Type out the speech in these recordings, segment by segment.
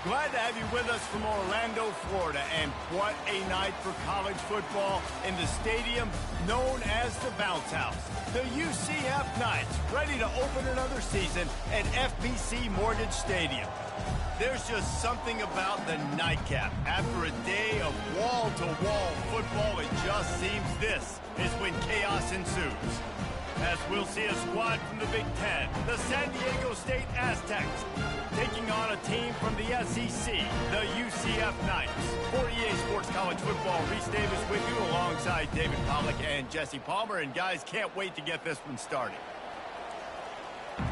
Glad to have you with us from Orlando, Florida. And what a night for college football in the stadium known as the Bounce House. The UCF Knights ready to open another season at FBC Mortgage Stadium. There's just something about the nightcap. After a day of wall-to-wall football, it just seems this is when chaos ensues. As we'll see a squad from the Big Ten, the San Diego State Aztecs, taking on a team from the SEC, the UCF Knights. For EA Sports College Football, Reese Davis with you alongside David Pollack and Jesse Palmer. And guys, can't wait to get this one started. The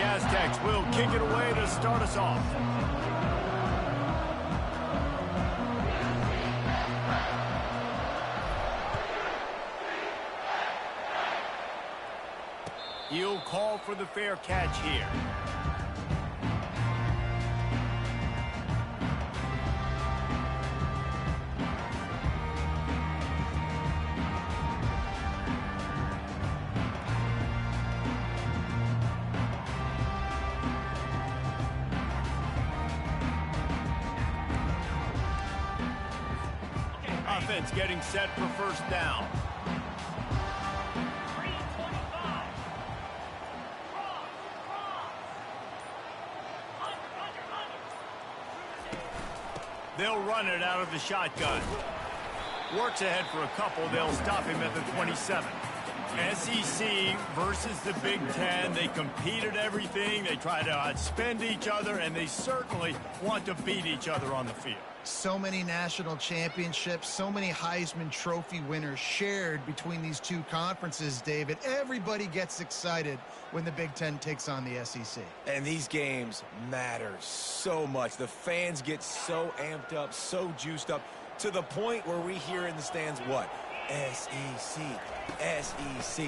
Aztecs will kick it away to start us off. He'll call for the fair catch here. Offense getting set for first down. They'll run it out of the shotgun. Works ahead for a couple. They'll stop him at the 27. SEC versus the Big Ten. They compete at everything. They try to outspend each other, and they certainly want to beat each other on the field. So many national championships, so many Heisman Trophy winners shared between these two conferences, David. Everybody gets excited when the Big Ten takes on the SEC. And these games matter so much. The fans get so amped up, so juiced up, to the point where we hear in the stands, what? SEC, SEC.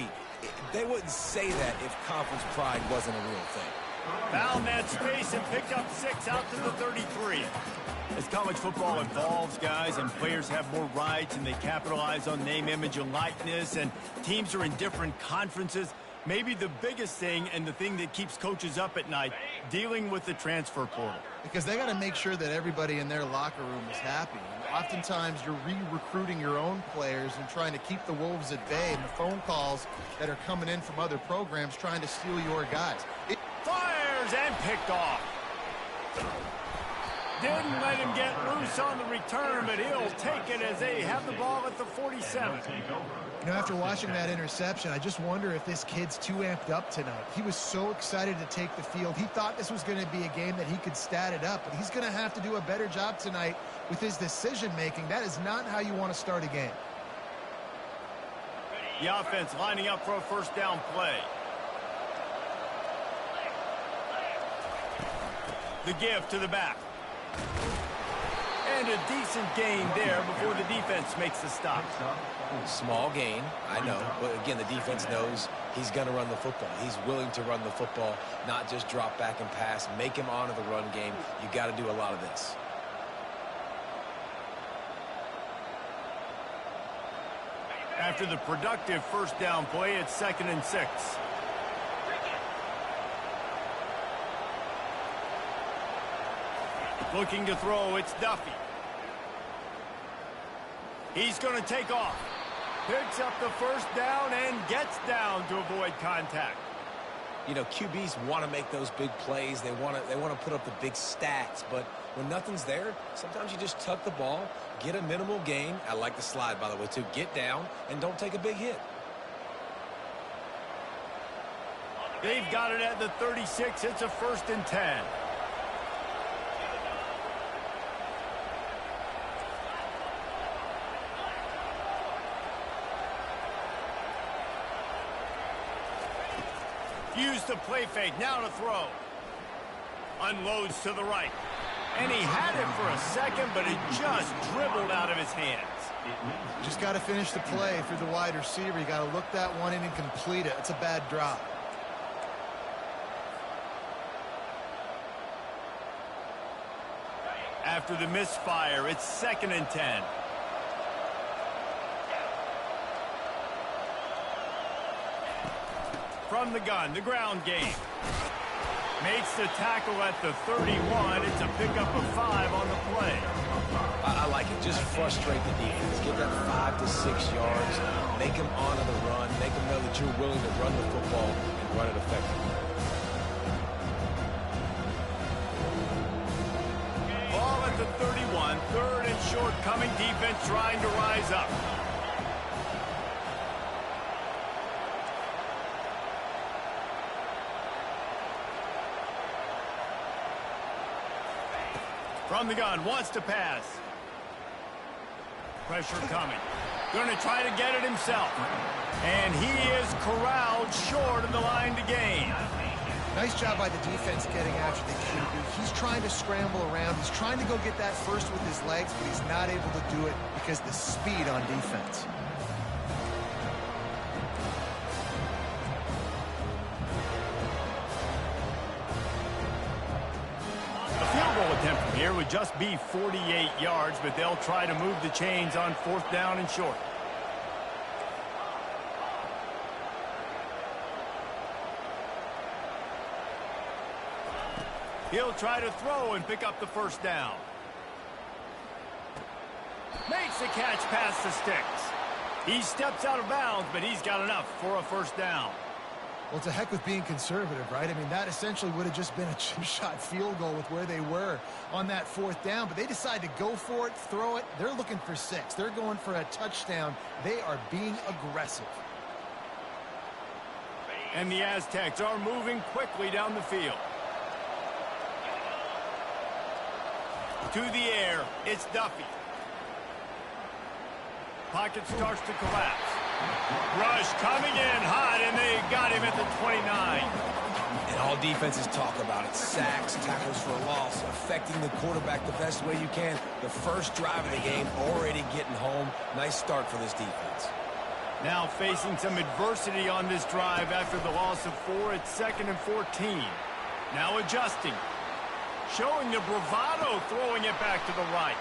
They wouldn't say that if conference pride wasn't a real thing. Found that space and picked up 6 out to the 33. As college football evolves, guys, and players have more rights and they capitalize on name, image, and likeness, and teams are in different conferences, maybe the biggest thing and the thing that keeps coaches up at night, dealing with the transfer portal. Because they got to make sure that everybody in their locker room is happy. Oftentimes, you're re-recruiting your own players and trying to keep the Wolves at bay, and the phone calls that are coming in from other programs trying to steal your guys. Fires and picked off. Didn't let him get loose on the return, but he'll take it as they have the ball at the 47. You know, after watching that interception, I just wonder if this kid's too amped up tonight. He was so excited to take the field. He thought this was going to be a game that he could stat it up, but he's going to have to do a better job tonight with his decision-making. That is not how you want to start a game. The offense lining up for a first down play. The give to the back. And a decent gain there before the defense makes the stop. Small gain, I know, but again, the defense knows he's going to run the football. He's willing to run the football, not just drop back and pass, make him honor the run game. You got to do a lot of this. After the productive first down play, it's 2nd and 6. Looking to throw, it's Duffy. He's going to take off. Picks up the first down and gets down to avoid contact. You know, QBs want to make those big plays. They want to put up the big stats, but when nothing's there, sometimes you just tuck the ball, get a minimal gain. I like the slide, by the way, too. Get down and don't take a big hit. They've got it at the 36. It's a 1st and 10. Use the play fake, now to throw. Unloads to the right. And he had it for a second, but it just dribbled out of his hands. Just got to finish the play through the wide receiver. You got to look that one in and complete it. It's a bad drop. After the misfire, it's 2nd and 10. from the gun, the ground game. Makes the tackle at the 31. It's a pickup of 5 on the play. I like it. Just frustrate the defense. Give them 5 to 6 yards. Make them honor the run. Make them know that you're willing to run the football and run it effectively. Ball at the 31. 3rd and short coming. Defense trying to rise up. From the gun, wants to pass. Pressure coming. Going to try to get it himself. And he is corralled short of the line to gain. Nice job by the defense getting after the QB. He's trying to scramble around. He's trying to go get that first with his legs, but he's not able to do it because of the speed on defense. Attempt from here would just be 48 yards, but they'll try to move the chains on 4th down and short. He'll try to throw and pick up the 1st down. Makes the catch past the sticks. He steps out of bounds, but he's got enough for a 1st down. Well, it's a heck with being conservative, right? I mean, that essentially would have just been a chip shot field goal with where they were on that 4th down. But they decide to go for it, throw it. They're looking for 6. They're going for a touchdown. They are being aggressive. And the Aztecs are moving quickly down the field. To the air, it's Duffy. Pocket starts to collapse. Rush coming in hot, and they got him at the 29. And all defenses talk about it. Sacks, tackles for a loss, affecting the quarterback the best way you can. The first drive of the game, already getting home. Nice start for this defense. Now facing some adversity on this drive after the loss of 4 at 2nd and 14. Now adjusting. Showing the bravado, throwing it back to the right.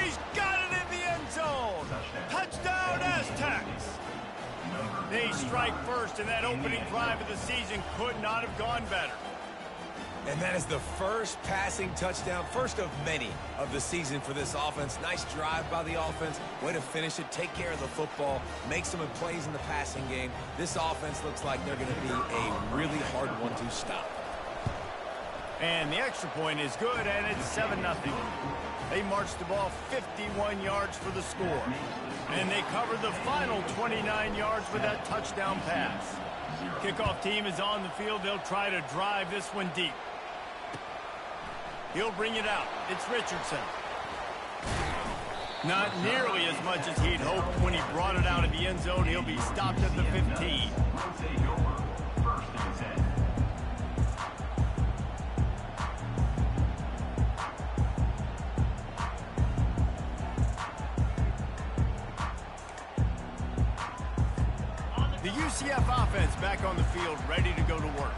He's got it in the end zone. Touchdown, Aztecs. They strike first, and that opening drive of the season could not have gone better. And that is the first passing touchdown, first of many of the season for this offense. Nice drive by the offense. Way to finish it, take care of the football, make some plays in the passing game. This offense looks like they're going to be a really hard one to stop. And the extra point is good, and it's 7-0. They marched the ball 51 yards for the score. And they covered the final 29 yards with that touchdown pass. Kickoff team is on the field. They'll try to drive this one deep. He'll bring it out. It's Richardson. Not nearly as much as he'd hoped when he brought it out of the end zone. He'll be stopped at the 15. The UCF offense back on the field, ready to go to work.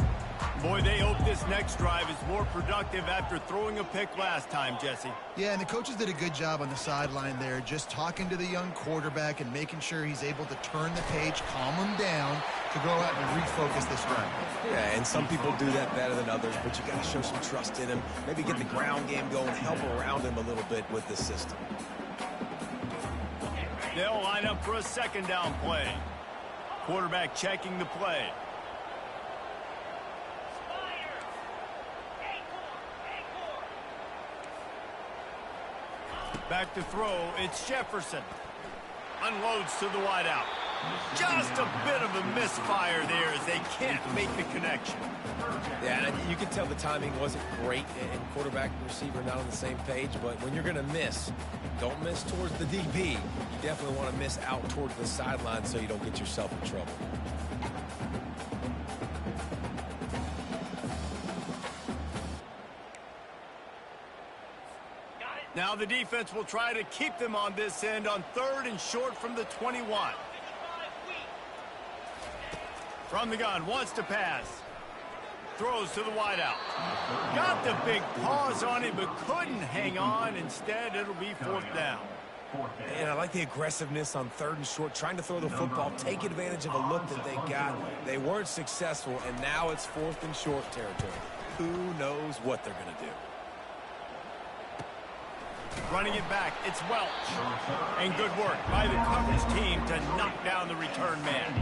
Boy, they hope this next drive is more productive after throwing a pick last time, Jesse. Yeah, and the coaches did a good job on the sideline there, just talking to the young quarterback and making sure he's able to turn the page, calm him down to go out and refocus this drive. Yeah, and some people do that better than others, but you got to show some trust in him. Maybe get the ground game going, help around him a little bit with the system. They'll line up for a 2nd down play. Quarterback checking the play. Back to throw, it's Jefferson. Unloads to the wideout. Just a bit of a misfire there as they can't make the connection. Yeah, and you can tell the timing wasn't great, and quarterback and receiver not on the same page, but when you're going to miss, don't miss towards the DB. You definitely want to miss out towards the sideline so you don't get yourself in trouble. Now the defense will try to keep them on this end on 3rd and short from the 21. From the gun, wants to pass. Throws to the wideout. Got the big pause on it, but couldn't hang on. Instead, it'll be 4th down. And I like the aggressiveness on 3rd and short, trying to throw the football, take advantage of a look that they got. They weren't successful, and now it's 4th and short territory. Who knows what they're going to do? Running it back, it's Welch. And good work by the coverage team to knock down the return man.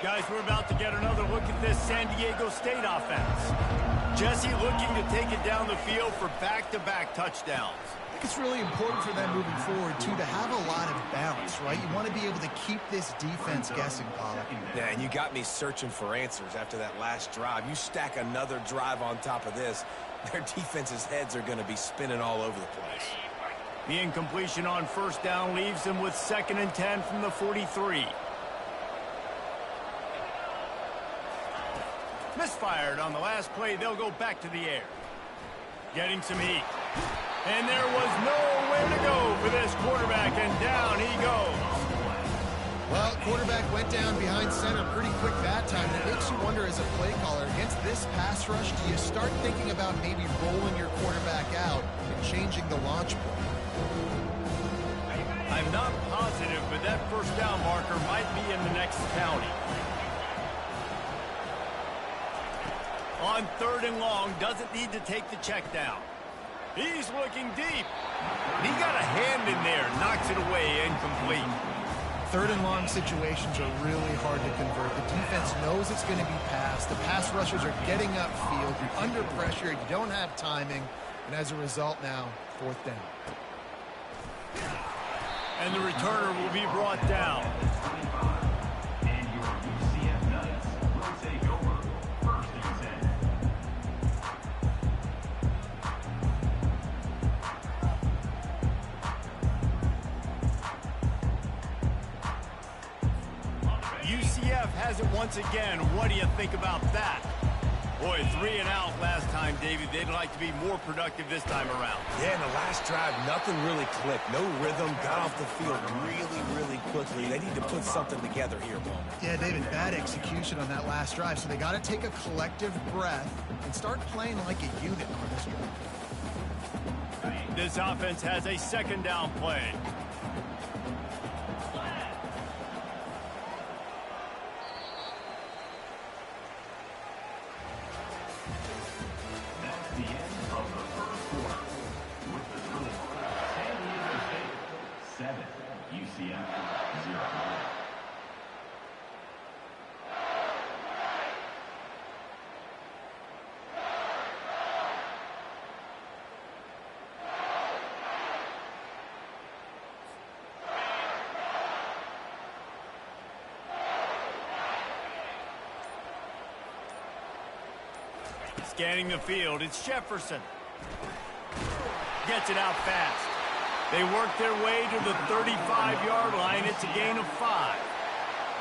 Guys, we're about to get another look at this San Diego State offense. Jesse looking to take it down the field for back-to-back touchdowns. I think it's really important for them moving forward, too, to have a lot of balance, right? You want to be able to keep this defense guessing, Pollard. Yeah, and you got me searching for answers after that last drive. You stack another drive on top of this, their defense's heads are going to be spinning all over the place. The incompletion on 1st down leaves them with 2nd and 10 from the 43. Misfired on the last play. They'll go back to the air. Getting some heat. And there was nowhere to go for this quarterback, and down he goes. Well, quarterback went down behind center pretty quick that time, and it makes you wonder as a play caller, against this pass rush, do you start thinking about maybe rolling your quarterback out and changing the launch point? I'm not positive, but that 1st down marker might be in the next county. On 3rd and long, doesn't need to take the check down. He's looking deep. He got a hand in there, knocks it away, incomplete. 3rd and long situations are really hard to convert. The defense knows it's going to be passed. The pass rushers are getting upfield. You're under pressure. You don't have timing. And as a result now, 4th down. And the returner will be brought down. And your UCF Knights will take over 1st and 10. UCF has it once again. What do you think about that? Boy, 3 and out last time, David. They'd like to be more productive this time around. Yeah, in the last drive, nothing really clicked. No rhythm, got off the field really quickly. They need to put something together here, Bowman. Yeah, David, bad execution on that last drive, so they got to take a collective breath and start playing like a unit on this drive. This offense has a 2nd down play. That's the end of the 1st quarter. With the score, San Diego State 7, UCF 0. Scanning the field, it's Jefferson. Gets it out fast. They work their way to the 35-yard line. It's a gain of 5.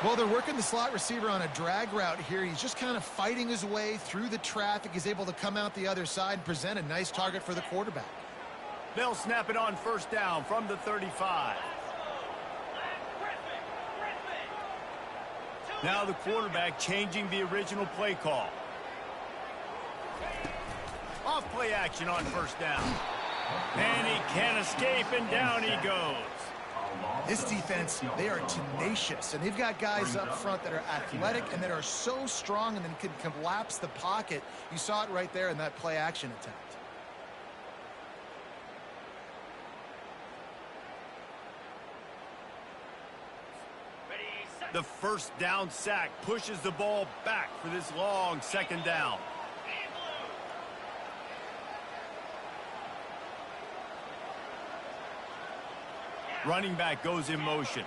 Well, they're working the slot receiver on a drag route here. He's just kind of fighting his way through the traffic. He's able to come out the other side and present a nice target for the quarterback. They'll snap it on 1st down from the 35. Now the quarterback changing the original play call. Off play action on 1st down. And he can't escape, and down he goes. This defense, they are tenacious, and they've got guys up front that are athletic and that are so strong and then can collapse the pocket. You saw it right there in that play action attempt. The 1st down sack pushes the ball back for this long 2nd down. Running back goes in motion.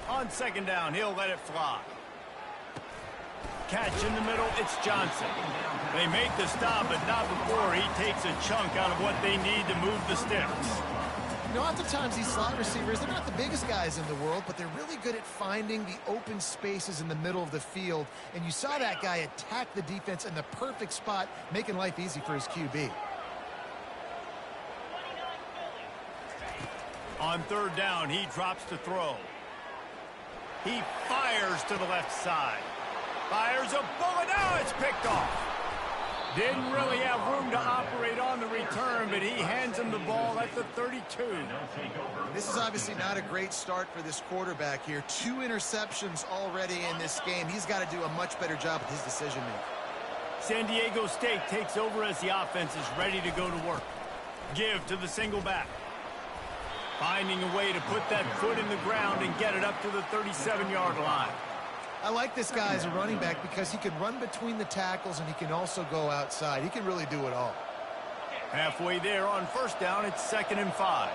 On 2nd down, he'll let it fly. Catch in the middle, it's Johnson. They make the stop, but not before he takes a chunk out of what they need to move the sticks. You know, oftentimes these slot receivers, they're not the biggest guys in the world, but they're really good at finding the open spaces in the middle of the field. And you saw that guy attack the defense in the perfect spot, making life easy for his QB. On 3rd down, he drops to throw. He fires to the left side. Fires a bullet. Now it's picked off. Didn't really have room to operate on the return, but he hands him the ball at the 32. This is obviously not a great start for this quarterback here. 2 interceptions already in this game. He's got to do a much better job with his decision-making. San Diego State takes over as the offense is ready to go to work. Give to the single back. Finding a way to put that foot in the ground and get it up to the 37-yard line. I like this guy as a running back because he can run between the tackles and he can also go outside. He can really do it all. Halfway there on first down, it's 2nd and 5.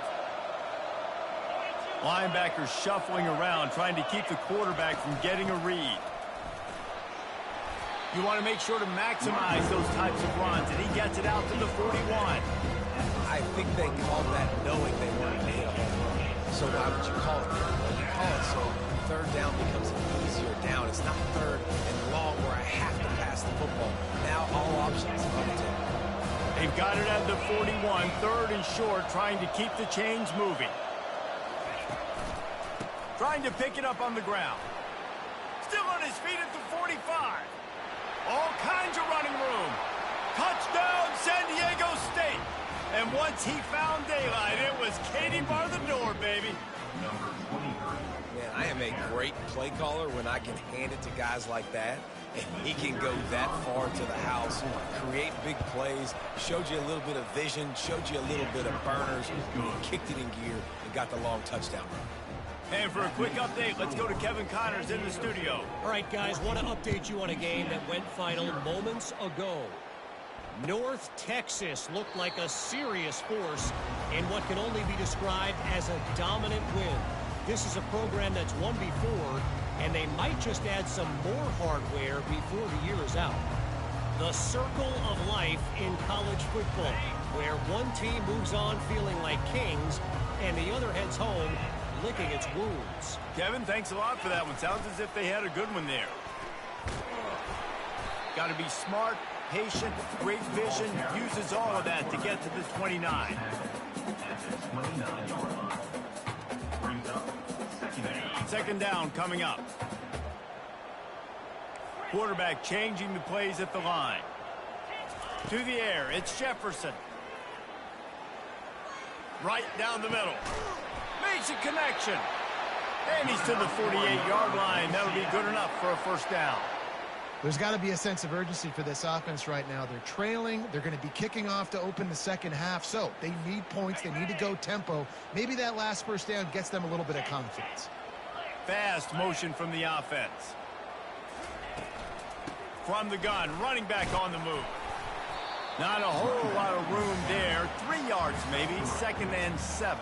Linebackers shuffling around, trying to keep the quarterback from getting a read. You want to make sure to maximize those types of runs, and he gets it out to the 41. I think they called that knowing they weren't going to hit a home run. So why would you call it that? Well, you call it so third down becomes an easier down. It's not 3rd and long where I have to pass the football. Now all options are on the table. They've got it at the 41, 3rd and short, trying to keep the chains moving. Trying to pick it up on the ground. Still on his feet at the 45. All kinds of running room. Touchdown, San Diego State. And once he found daylight, it was Katie bar the door, baby. Man, I am a great play caller when I can hand it to guys like that. And he can go that far to the house, create big plays, showed you a little bit of vision, showed you a little bit of burners, and he kicked it in gear and got the long touchdown run. And for a quick update, let's go to Kevin Connors in the studio. All right, guys, want to update you on a game that went final moments ago. North Texas looked like a serious force in what can only be described as a dominant win. This is a program that's won before, and they might just add some more hardware before the year is out. The circle of life in college football, where one team moves on feeling like kings, and the other heads home licking its wounds. Kevin, thanks a lot for that one. Sounds as if they had a good one there. Got to be smart, patient, great vision, uses all of that to get to the 29. Second down coming up. Quarterback changing the plays at the line. To the air, it's Jefferson. Right down the middle. Makes a connection. And he's to the 48-yard line. That'll be good enough for a first down. There's got to be a sense of urgency for this offense right now. They're trailing. They're going to be kicking off to open the second half. So they need points. They need to go tempo. Maybe that last first down gets them a little bit of confidence. Fast motion from the offense. From the gun, running back on the move. Not a whole lot of room there. 3 yards maybe, 2nd and 7.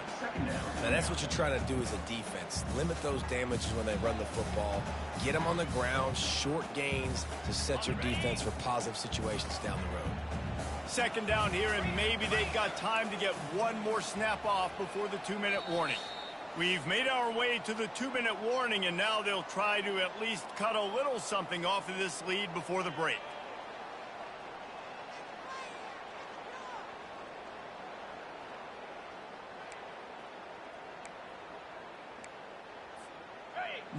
Now that's what you're trying to do as a defense. Limit those damages when they run the football. Get them on the ground, short gains to set your defense for positive situations down the road. Second down here, and maybe they've got time to get one more snap off before the 2-minute warning. We've made our way to the 2-minute warning, and now they'll try to at least cut a little something off of this lead before the break.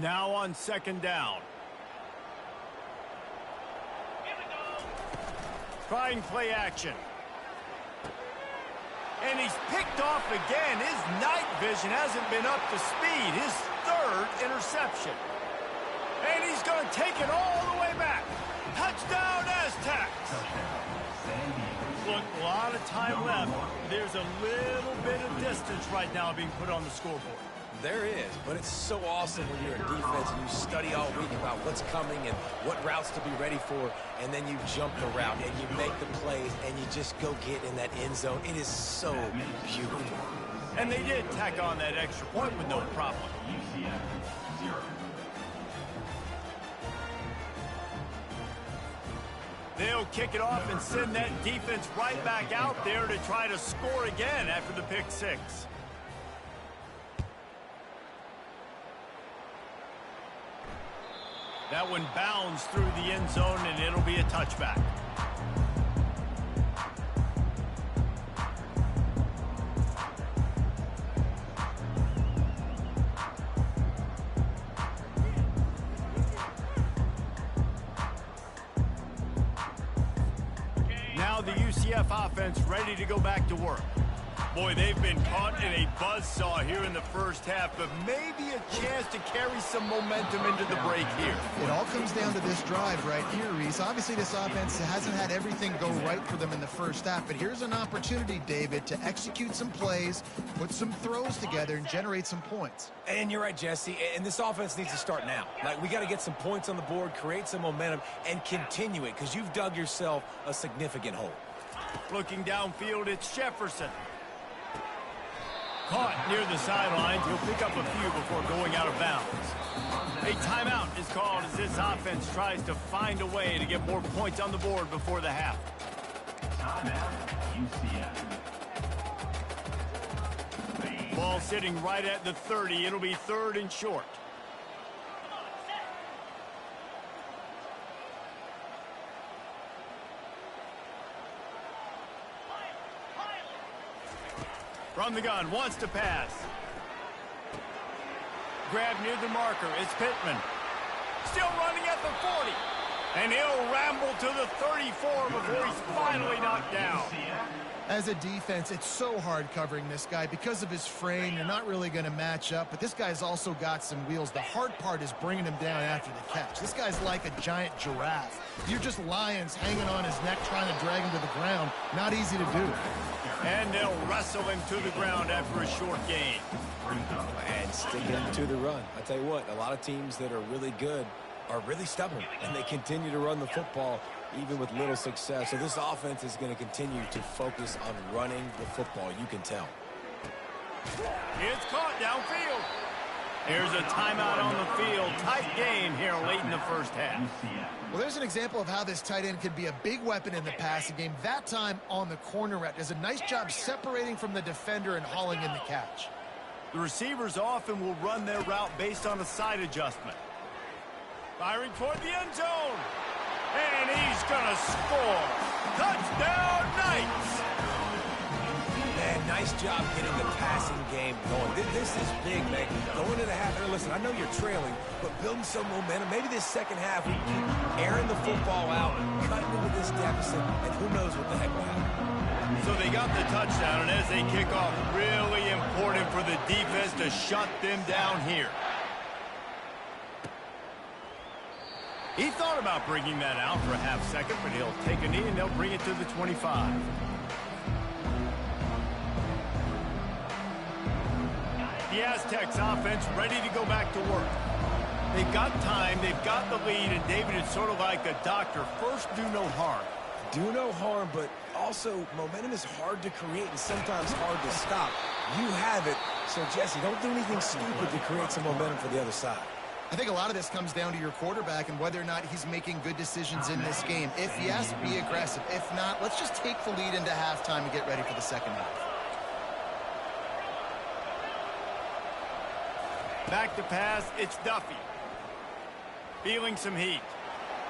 Now on second down. Trying play action. And he's picked off again. His night vision hasn't been up to speed. His 3rd interception. And he's going to take it all the way back. Touchdown, Aztecs. Look, a lot of time left. There's a little bit of distance right now being put on the scoreboard. There is, but it's so awesome when you're in defense and you study all week about what's coming and what routes to be ready for, and then you jump the route and you make the plays and you just go get in that end zone. It is so beautiful. And they did tack on that extra point with no problem. UCF 0. They'll kick it off and send that defense right back out there to try to score again after the pick 6. That one bounds through the end zone, and it'll be a touchback. UCF offense ready to go back to work. Boy, they've been caught in a buzzsaw here in the first half, but maybe a chance to carry some momentum into the break here. It all comes down to this drive right here, Reese. Obviously, this offense hasn't had everything go right for them in the first half, but here's an opportunity, David, to execute some plays, put some throws together, and generate some points. And you're right, Jesse, and this offense needs to start now. Like, we got to get some points on the board, create some momentum, and continue it, because you've dug yourself a significant hole. Looking downfield, it's Jefferson. Caught near the sidelines. He'll pick up a few before going out of bounds. A timeout is called as this offense tries to find a way to get more points on the board before the half. Timeout, UCF. Ball sitting right at the 30. It'll be 3rd and short. From the gun, wants to pass. Grab near the marker, it's Pittman. Still running at the 40. And he'll ramble to the 34 before he's finally knocked down. As a defense, it's so hard covering this guy. Because of his frame, you're not really going to match up, but this guy's also got some wheels. The hard part is bringing him down after the catch. This guy's like a giant giraffe. You're just lions hanging on his neck trying to drag him to the ground. Not easy to do. And they'll wrestle him to the ground after a short gain. And stick him to the run. I tell you what, a lot of teams that are really good are really stubborn, and they continue to run the football even with little success. So this offense is going to continue to focus on running the football. You can tell. It's caught downfield. Here's a timeout on the field. Tight game here late in the first half. Well, there's an example of how this tight end could be a big weapon in the passing game. That time on the corner route. Does a nice job separating from the defender and hauling in the catch. The receivers often will run their route based on a side adjustment. Firing toward the end zone. And he's going to score. Touchdown, Knights! Man, nice job getting the passing game going. This is big, man. Going to the half. Listen, I know you're trailing, but building some momentum. Maybe this second half, we keep airing the football out, cutting into this deficit, and who knows what the heck will happen. So they got the touchdown, and as they kick off, really important for the defense to shut them down here. He thought about bringing that out for a half second, but he'll take a knee and they'll bring it to the 25. The Aztecs offense ready to go back to work. They've got time, they've got the lead, and David, it's sort of like a doctor. First, do no harm. Do no harm, but also momentum is hard to create and sometimes hard to stop. You have it, so Jesse, don't do anything stupid to create some momentum for the other side. I think a lot of this comes down to your quarterback and whether or not he's making good decisions in this game. If yes, be aggressive. If not, let's just take the lead into halftime and get ready for the second half. Back to pass, it's Duffy. Feeling some heat.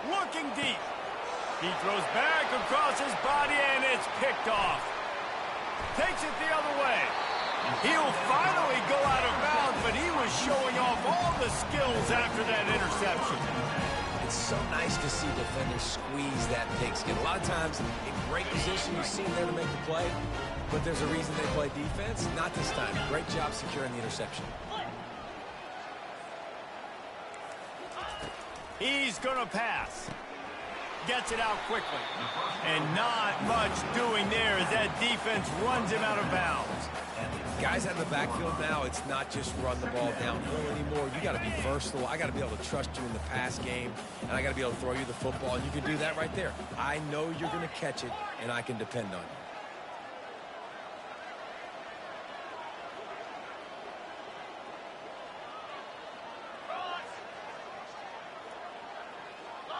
Looking deep. He throws back across his body, and it's picked off. Takes it the other way. He'll finally go out of bounds, but he was showing off all the skills after that interception. It's so nice to see defenders squeeze that pigskin. A lot of times, in great position, you see them there to make the play, but there's a reason they play defense. Not this time. Great job securing the interception. He's going to pass. Gets it out quickly. And not much doing there as that defense runs him out of bounds. Guys out of the backfield now, it's not just run the ball downhill anymore. You got to be versatile. I got to be able to trust you in the pass game, and I got to be able to throw you the football, and you can do that right there. I know you're going to catch it, and I can depend on you.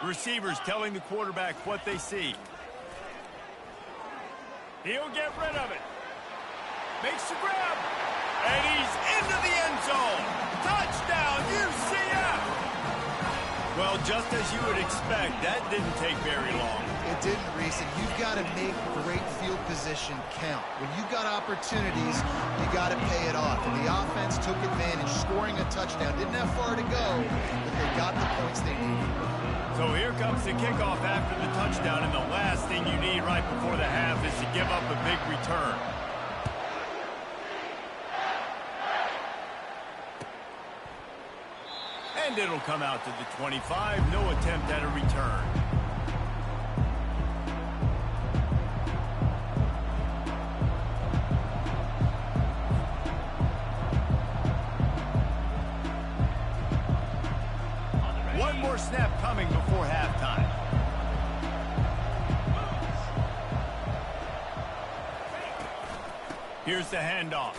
Receivers telling the quarterback what they see. He'll get rid of it. Makes the grab. And he's into the end zone. Touchdown, UCF! Well, just as you would expect, that didn't take very long. It didn't, Reese, and you've got to make great field position count. When you got opportunities, you got to pay it off. And the offense took advantage, scoring a touchdown. Didn't have far to go, but they got the points they needed. So here comes the kickoff after the touchdown, and the last thing you need right before the half is to give up a big return. And it'll come out to the 25. No attempt at a return. One more snap coming before halftime. Here's the handoff.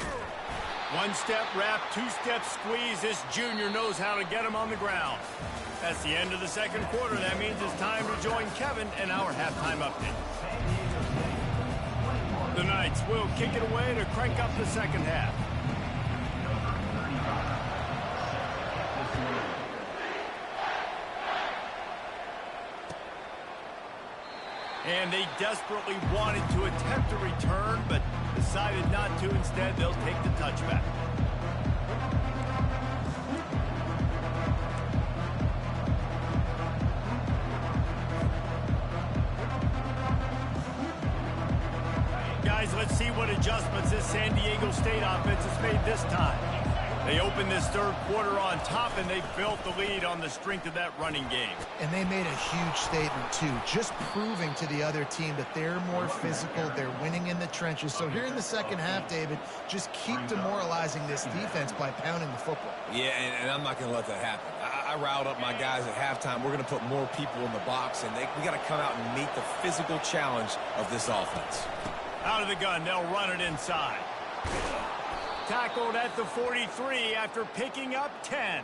One-step wrap, two-step squeeze. This junior knows how to get him on the ground. That's the end of the second quarter. That means it's time to join Kevin and our halftime update. The Knights will kick it away to crank up the second half. And they desperately wanted to attempt a return, but decided not to. Instead, they'll take the touchback. Guys, let's see what adjustments this San Diego State offense has made this time. They opened this third quarter on top, and they built the lead on the strength of that running game. And they made a huge statement, too, just proving to the other team that they're more physical, they're winning in the trenches. So here in the second half, David, just keep demoralizing this defense by pounding the football. Yeah, and I'm not going to let that happen. I riled up my guys at halftime. We're going to put more people in the box, and we got to come out and meet the physical challenge of this offense. Out of the gun, they'll run it inside. Tackled at the 43 after picking up 10.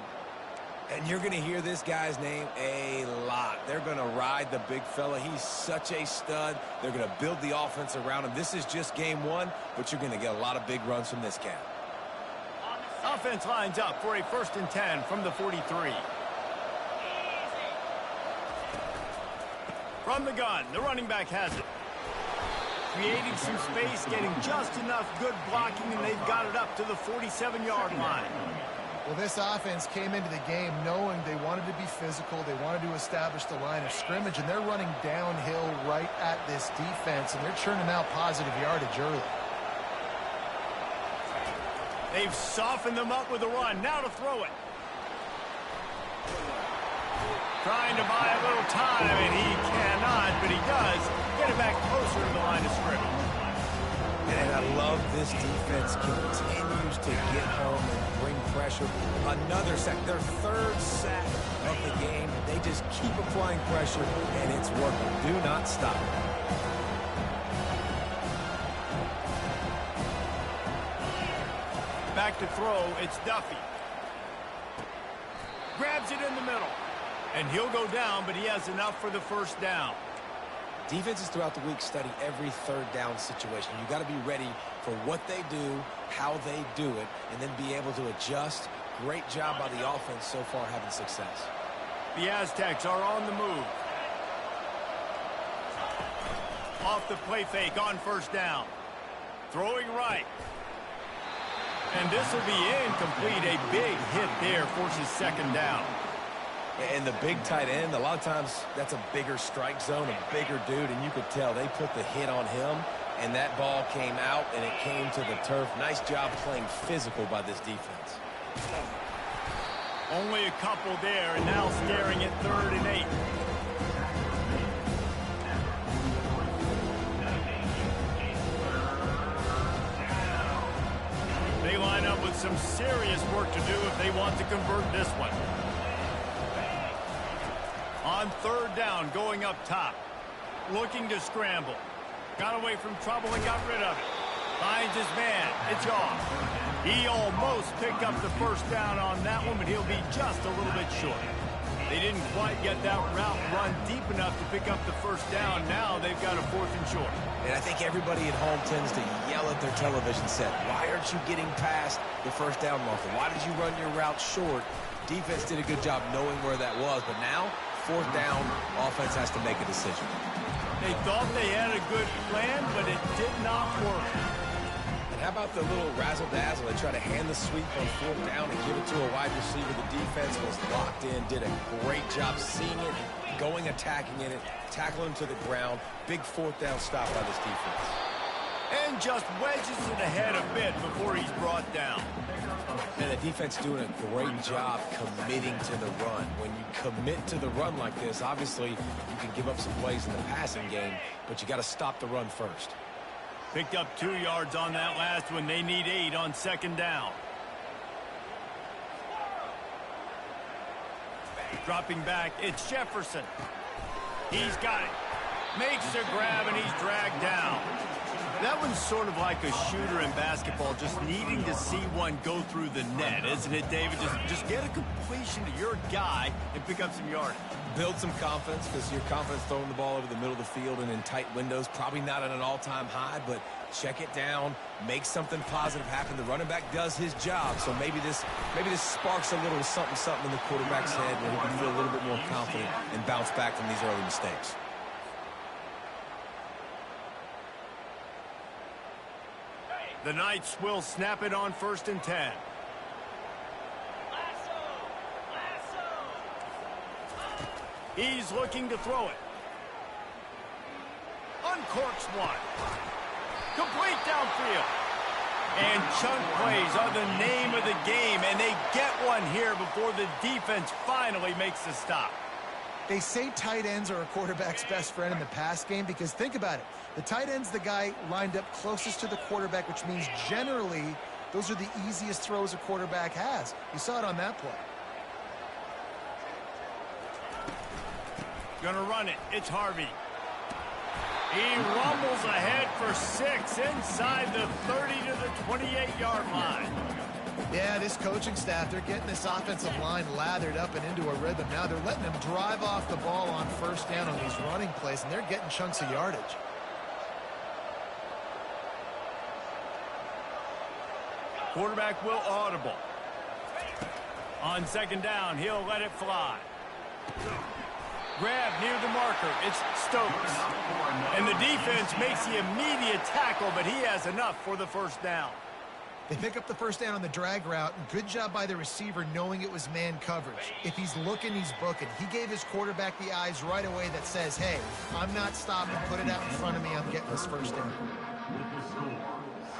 And you're going to hear this guy's name a lot. They're going to ride the big fella. He's such a stud. They're going to build the offense around him. This is just game one, but you're going to get a lot of big runs from this cat. Offense lines up for a 1st and 10 from the 43. From the gun, the running back has it. Creating some space, getting just enough good blocking, and they've got it up to the 47-yard line. Well, this offense came into the game knowing they wanted to be physical, they wanted to establish the line of scrimmage, and they're running downhill right at this defense, and they're churning out positive yardage early. They've softened them up with a run. Now to throw it. Trying to buy a little time, and he cannot, but he does get it back closer to the line of scrimmage. And I love this defense continues to get home and bring pressure. Another sack, their third sack of the game. They just keep applying pressure, and it's working. Do not stop. Back to throw, it's Duffy. Grabs it in the middle. And he'll go down, but he has enough for the first down. Defenses throughout the week study every third down situation. You got to be ready for what they do, how they do it, and then be able to adjust. Great job by the offense so far having success. The Aztecs are on the move. Off the play fake on first down. Throwing right. And this will be incomplete. A big hit there forces second down. And the big tight end, a lot of times that's a bigger strike zone, a bigger dude, and you could tell they put the hit on him, and that ball came out, and it came to the turf. Nice job playing physical by this defense. Only a couple there, and now staring at 3rd and 8. They line up with some serious work to do if they want to convert this one. On 3rd down, going up top. Looking to scramble. Got away from trouble and got rid of it. Finds his man. It's off. He almost picked up the first down on that one, but he'll be just a little bit short. They didn't quite get that route run deep enough to pick up the first down. Now they've got a 4th and short. And I think everybody at home tends to yell at their television set. Why aren't you getting past the first down marker? Why did you run your route short? Defense did a good job knowing where that was, but now 4th down, offense has to make a decision. They thought they had a good plan, but it didn't how about the little razzle-dazzle? They try to hand the sweep on 4th down and give it to a wide receiver. The defense was locked in, did a great job seeing it, going, attacking it, tackling him to the ground. Big 4th down stop by this defense. And just wedges it ahead a bit before he's brought down. And the defense doing a great job committing to the run. When you commit to the run like this, obviously you can give up some plays in the passing game, but you got to stop the run first. Picked up 2 yards on that last one. They need 8 on 2nd down. Dropping back, it's Jefferson. He's got it. Makes a grab, and he's dragged down. That one's sort of like a shooter in basketball, just needing to see one go through the net, isn't it, David? Just get a completion to your guy and pick up some yards. Build some confidence, because your confidence throwing the ball over the middle of the field and in tight windows, probably not at an all-time high, but check it down, make something positive happen. The running back does his job, so maybe this sparks a little something in the quarterback's head where he can feel a little bit more confident and bounce back from these early mistakes. The Knights will snap it on 1st and 10. He's looking to throw it. Uncorks one. Complete downfield. And chunk plays are the name of the game, and they get one here before the defense finally makes the stop. They say tight ends are a quarterback's best friend in the pass game because think about it. The tight end's the guy lined up closest to the quarterback, which means generally those are the easiest throws a quarterback has. You saw it on that play. Gonna run it. It's Harvey. He rumbles ahead for 6 inside the 30 to the 28-yard line. Yeah, this coaching staff, they're getting this offensive line lathered up and into a rhythm. Now they're letting them drive off the ball on 1st down on these running plays, and they're getting chunks of yardage. Quarterback will audible. On 2nd down, he'll let it fly. Grab near the marker. It's Stokes. And the defense makes the immediate tackle, but he has enough for the 1st down. They pick up the 1st down on the drag route. Good job by the receiver knowing it was man coverage. If he's looking, he's booking. He gave his quarterback the eyes right away that says, hey, I'm not stopping. Put it out in front of me. I'm getting this 1st down. With the score,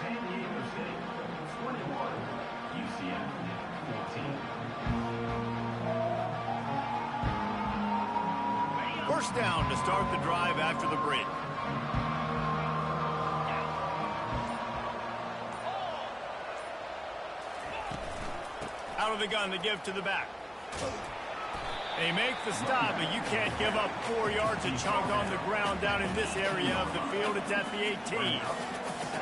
San Diego State 21, UCF 14. 1st down to start the drive after the break. Out of the gun to give to the back. They make the stop, but you can't give up 4 yards a chunk on the ground down in this area of the field. It's at the 18.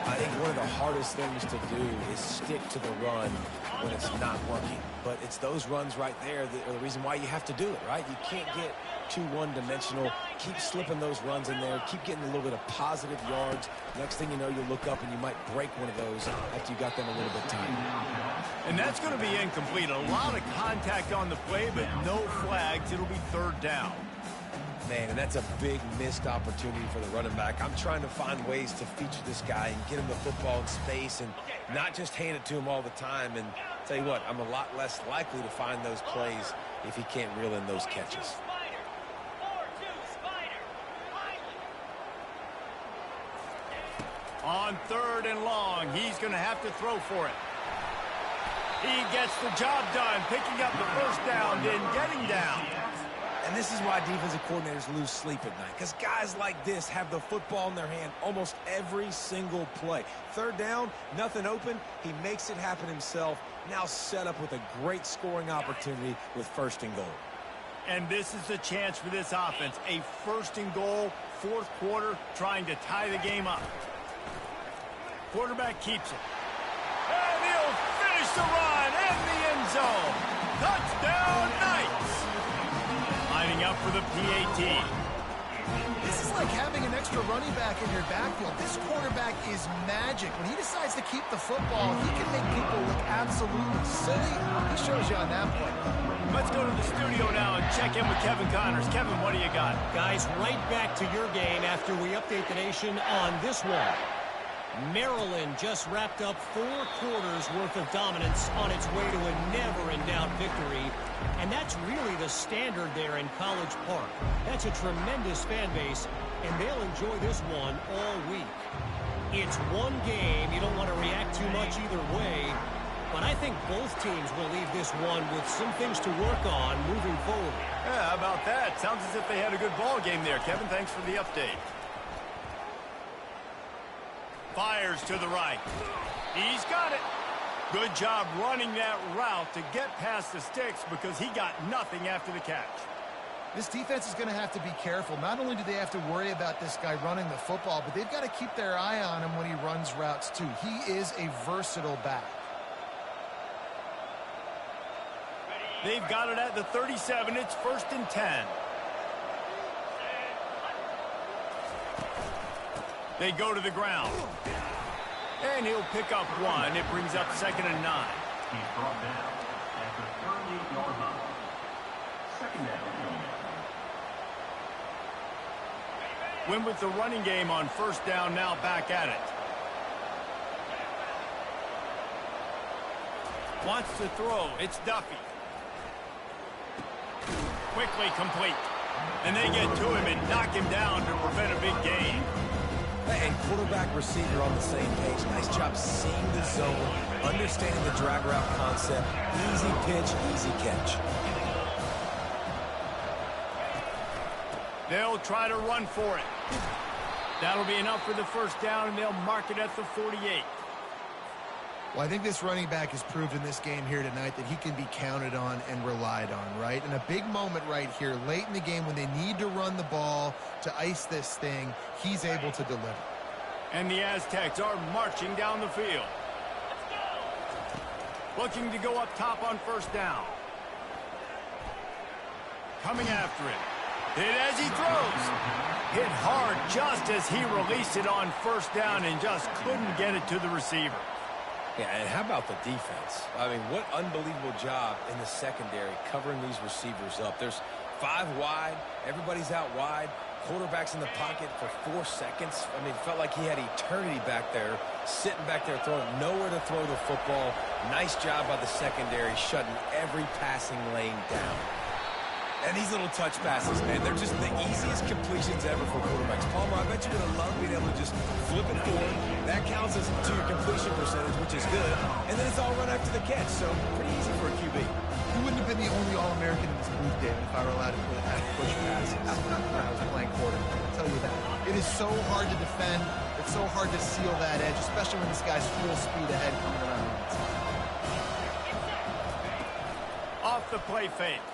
I think one of the hardest things to do is stick to the run when it's not working. But it's those runs right there that are the reason why you have to do it, right? You can't get too one-dimensional. Keep slipping those runs in there. Keep getting a little bit of positive yards. Next thing you know, you'll look up and you might break one of those after you got them a little bit tight. And that's going to be incomplete. A lot of contact on the play, but no flags. It'll be 3rd down. Man, and that's a big missed opportunity for the running back. I'm trying to find ways to feature this guy and get him the football in space and not just hand it to him all the time. And tell you what, I'm a lot less likely to find those plays if he can't reel in those catches. On 3rd and long, he's going to have to throw for it. He gets the job done, picking up the 1st down, then getting down. And this is why defensive coordinators lose sleep at night, because guys like this have the football in their hand almost every single play. 3rd down, nothing open. He makes it happen himself. Now set up with a great scoring opportunity with 1st and goal. And this is the chance for this offense. A 1st and goal, 4th quarter, trying to tie the game up. Quarterback keeps it. And he'll finish the run in the end zone. Touchdown, Knights! Lining up for the PAT. This is like having an extra running back in your backfield. This quarterback is magic. When he decides to keep the football, he can make people look absolutely silly. He shows you on that play. Let's go to the studio now and check in with Kevin Connors. Kevin, what do you got? Guys, right back to your game after we update the nation on this one. Maryland just wrapped up 4 quarters worth of dominance on its way to a never-in-doubt victory. And that's really the standard there in College Park. That's a tremendous fan base, and they'll enjoy this one all week. It's one game. You don't want to react too much either way. But I think both teams will leave this one with some things to work on moving forward. Yeah, how about that? Sounds as if they had a good ball game there, Kevin. Thanks for the update. Fires to the right. He's got it. Good job running that route to get past the sticks because he got nothing after the catch. This defense is going to have to be careful. Not only do they have to worry about this guy running the football, but they've got to keep their eye on him when he runs routes too. He is a versatile back. They've got it at the 37. It's 1st and 10. They go to the ground. And he'll pick up 1. It brings up 2nd and 9. He's brought down at the 38-yard line. 2nd down. Win with the running game on 1st down, now back at it. Wants to throw. It's Duffy. Quickly complete. And they get to him and knock him down to prevent a big gain. And quarterback receiver on the same page. Nice job seeing the zone, understanding the drag route concept. Easy pitch, easy catch. They'll try to run for it. That'll be enough for the 1st down, and they'll mark it at the 48. Well, I think this running back has proved in this game here tonight that he can be counted on and relied on, right? And a big moment right here, late in the game when they need to run the ball to ice this thing, he's able to deliver. And the Aztecs are marching down the field. Looking to go up top on 1st down. Coming after it. Hit as he throws. Hit hard just as he released it on 1st down and just couldn't get it to the receiver. Yeah, and how about the defense? I mean, what unbelievable job in the secondary covering these receivers up. There's 5 wide. Everybody's out wide. Quarterback's in the pocket for 4 seconds. I mean, it felt like he had eternity back there, sitting back there throwing, nowhere to throw the football. Nice job by the secondary, shutting every passing lane down. And these little touch passes, man, they're just the easiest completions ever for quarterbacks. Palmer, I bet you're going to love being able to just flip it forward. That counts as to your completion percentage, which is good. And then it's all run after the catch, so pretty easy for a QB. He wouldn't have been the only All-American in this booth, David, if I were allowed to have push passes when I was playing quarterback. I'll tell you that. It is so hard to defend. It's so hard to seal that edge, especially when this guy's full speed ahead coming around the inside. Off the play fake.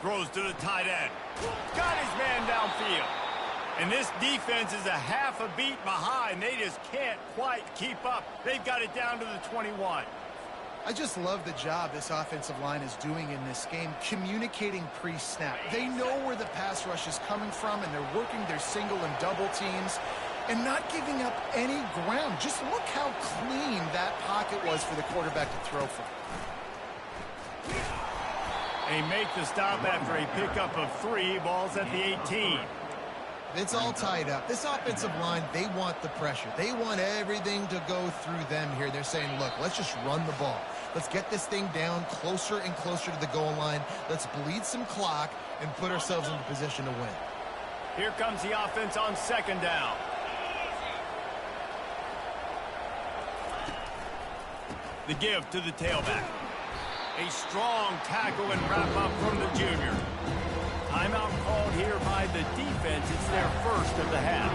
Throws to the tight end. Got his man downfield. And this defense is a half a beat behind. They just can't quite keep up. They've got it down to the 21. I just love the job this offensive line is doing in this game, communicating pre-snap. They know where the pass rush is coming from, and they're working their single and double teams and not giving up any ground. Just look how clean that pocket was for the quarterback to throw from. They make the stop after a pickup of 3. Balls at the 18. It's all tied up. This offensive line, they want the pressure. They want everything to go through them here. They're saying, look, let's just run the ball. Let's get this thing down closer and closer to the goal line. Let's bleed some clock and put ourselves into position to win. Here comes the offense on 2nd down. The give to the tailback. A strong tackle and wrap up from the junior. Timeout called here by the defense. It's their 1st of the half.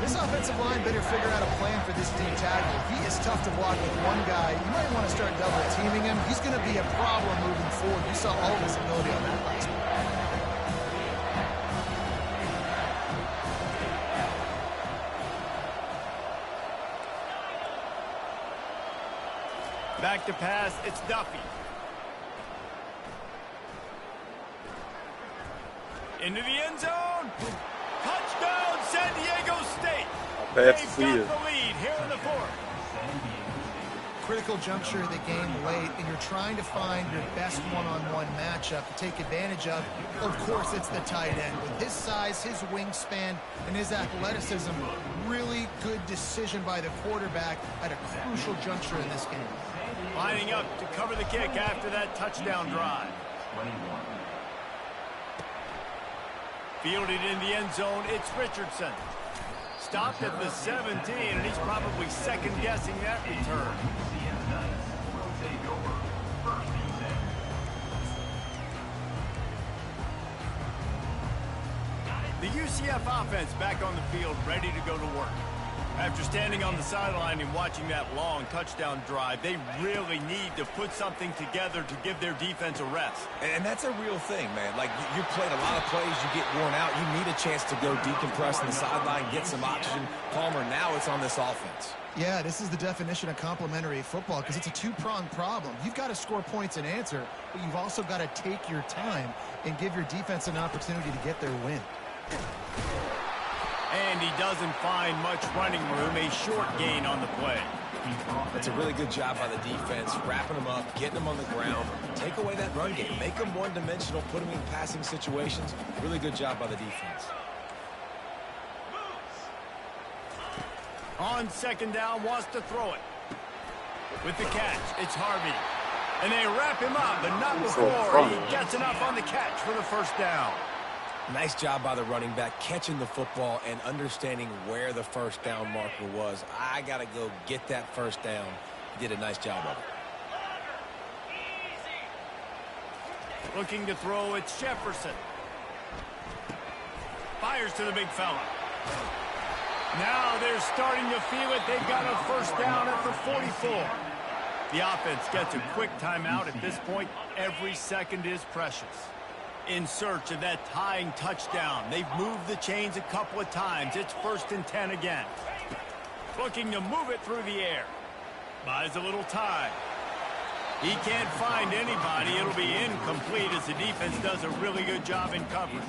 This offensive line better figure out a plan for this D tackle. He is tough to block with one guy. You might want to start double teaming him. He's going to be a problem moving forward. You saw all of his ability on that last one. Back to pass. It's Duffy. Into the end zone. Touchdown, San Diego State. Bad to They've see got it. the lead here in the 4th. critical juncture of the game late, and you're trying to find your best one-on-one matchup to take advantage of course, it's the tight end. With his size, his wingspan, and his athleticism, really good decision by the quarterback at a crucial juncture in this game. Lining up to cover the kick after that touchdown drive. Fielded in the end zone, it's Richardson. Stopped at the 17, and he's probably second-guessing that return. The UCF offense back on the field, ready to go to work. After standing on the sideline and watching that long touchdown drive, they really need to put something together to give their defense a rest. And that's a real thing, man. Like, you played a lot of plays, you get worn out. You need a chance to go decompress on the sideline, get some oxygen. Palmer, now it's on this offense. Yeah, this is the definition of complementary football because it's a two-pronged problem. You've got to score points and answer, but you've also got to take your time and give your defense an opportunity to get their win. And he doesn't find much running room, a short gain on the play. That's a really good job by the defense, wrapping them up, getting them on the ground. Take away that run game. Make them one-dimensional, put them in passing situations. Really good job by the defense. On second down, wants to throw it. With the catch, it's Harvey. And they wrap him up, but not before he gets enough on the catch for the first down. Nice job by the running back, catching the football and understanding where the first down marker was. I got to go get that first down. He did a nice job of it. Looking to throw, it's Jefferson. Fires to the big fella. Now they're starting to feel it. They've got a first down at the 44. The offense gets a quick timeout at this point. Every second is precious. In search of that tying touchdown. They've moved the chains a couple of times. It's 1st and 10 again. Looking to move it through the air. Buys a little time. He can't find anybody. It'll be incomplete as the defense does a really good job in coverage.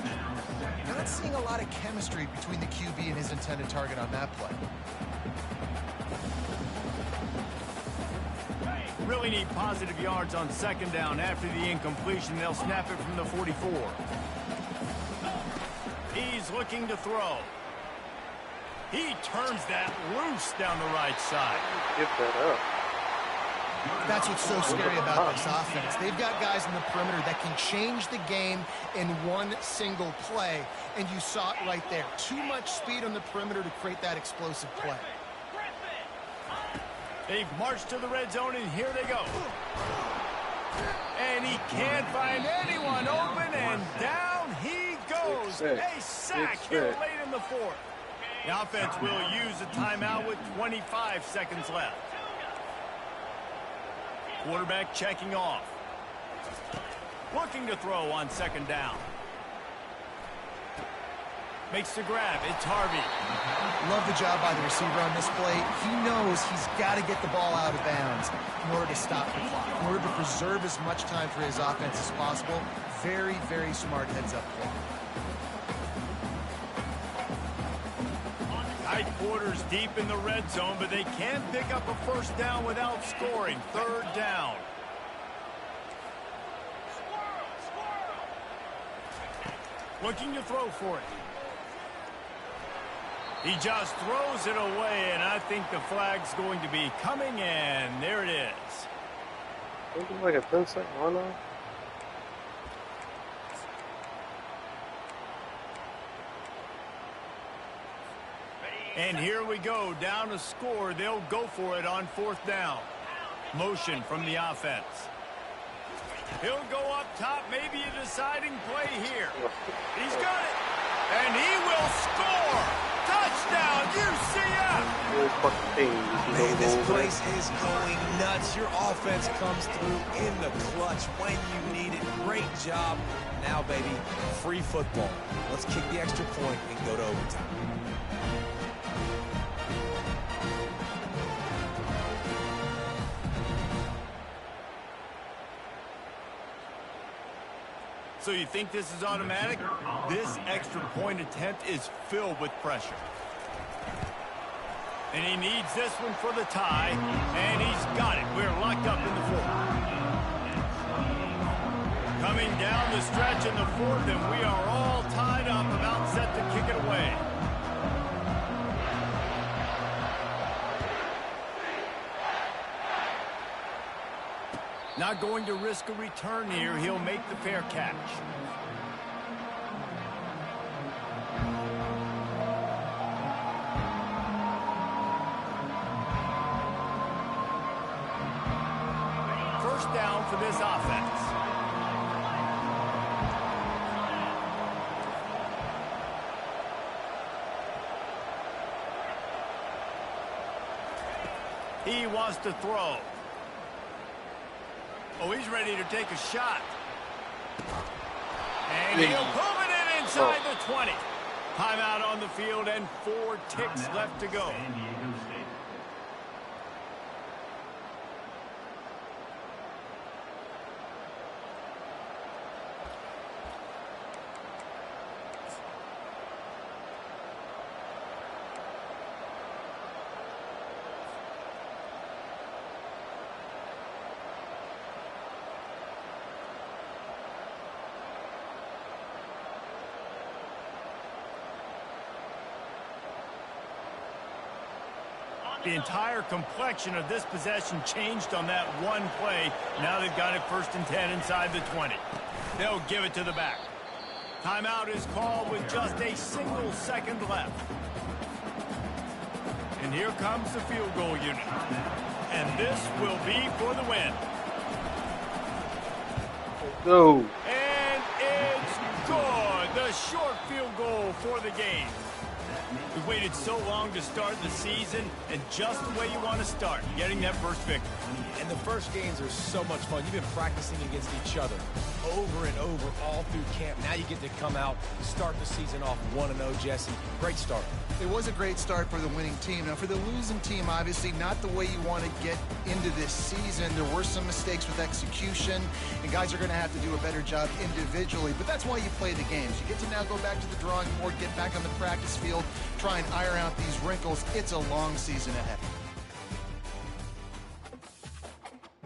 Not seeing a lot of chemistry between the QB and his intended target on that play. Really need positive yards on second down. After the incompletion, they'll snap it from the 44. He's looking to throw. He turns that loose down the right side. Give that up. That's what's so scary about this offense. They've got guys in the perimeter that can change the game in one single play, and you saw it right there. Too much speed on the perimeter to create that explosive play. They've marched to the red zone, and here they go. And he can't find anyone open, and down he goes. A sack here late in the fourth. The offense will use a timeout with 25 seconds left. Quarterback checking off. Looking to throw on second down. Makes the grab. It's Harvey. Love the job by the receiver on this play. He knows he's got to get the ball out of bounds in order to stop the clock, in order to preserve as much time for his offense as possible. Very, very smart heads-up play. Tight quarters deep in the red zone, but they can't pick up a first down without scoring. Third down. Looking to throw for it. He just throws it away, and I think the flag's going to be coming, and there it is. Looking like a 10-second runoff. And here we go, down a score. They'll go for it on fourth down. Motion from the offense. He'll go up top, maybe a deciding play here. He's got it, and he will score. Touchdown, UCF! Man, this place is going nuts. Your offense comes through in the clutch when you need it. Great job. Now, baby, free football. Let's kick the extra point and go to overtime. So you think this is automatic? This extra point attempt is filled with pressure. And he needs this one for the tie, and he's got it. We're locked up in the fourth. Coming down the stretch in the fourth, and we are all tied up, about set to kick it away. Not going to risk a return here. He'll make the fair catch. First down for this offense. He wants to throw. Oh, he's ready to take a shot. And he'll pull it in inside the 20. Timeout on the field and 4 ticks left to go. San Diego State. The entire complexion of this possession changed on that one play. Now they've got it 1st and 10 inside the 20. They'll give it to the back. Timeout is called with just a single second left. And here comes the field goal unit. And this will be for the win. Go. And it's good. The short field goal for the game. We waited so long to start the season, and just the way you want to start, getting that first victory. And the first games are so much fun. You've been practicing against each other over and over all through camp. Now you get to come out, start the season off 1-0, Jesse. Great start. It was a great start for the winning team. Now, for the losing team, obviously not the way you want to get into this season. There were some mistakes with execution, and guys are going to have to do a better job individually. But that's why you play the games. You get to now go back to the drawing board, get back on the practice field, try and iron out these wrinkles. It's a long season ahead.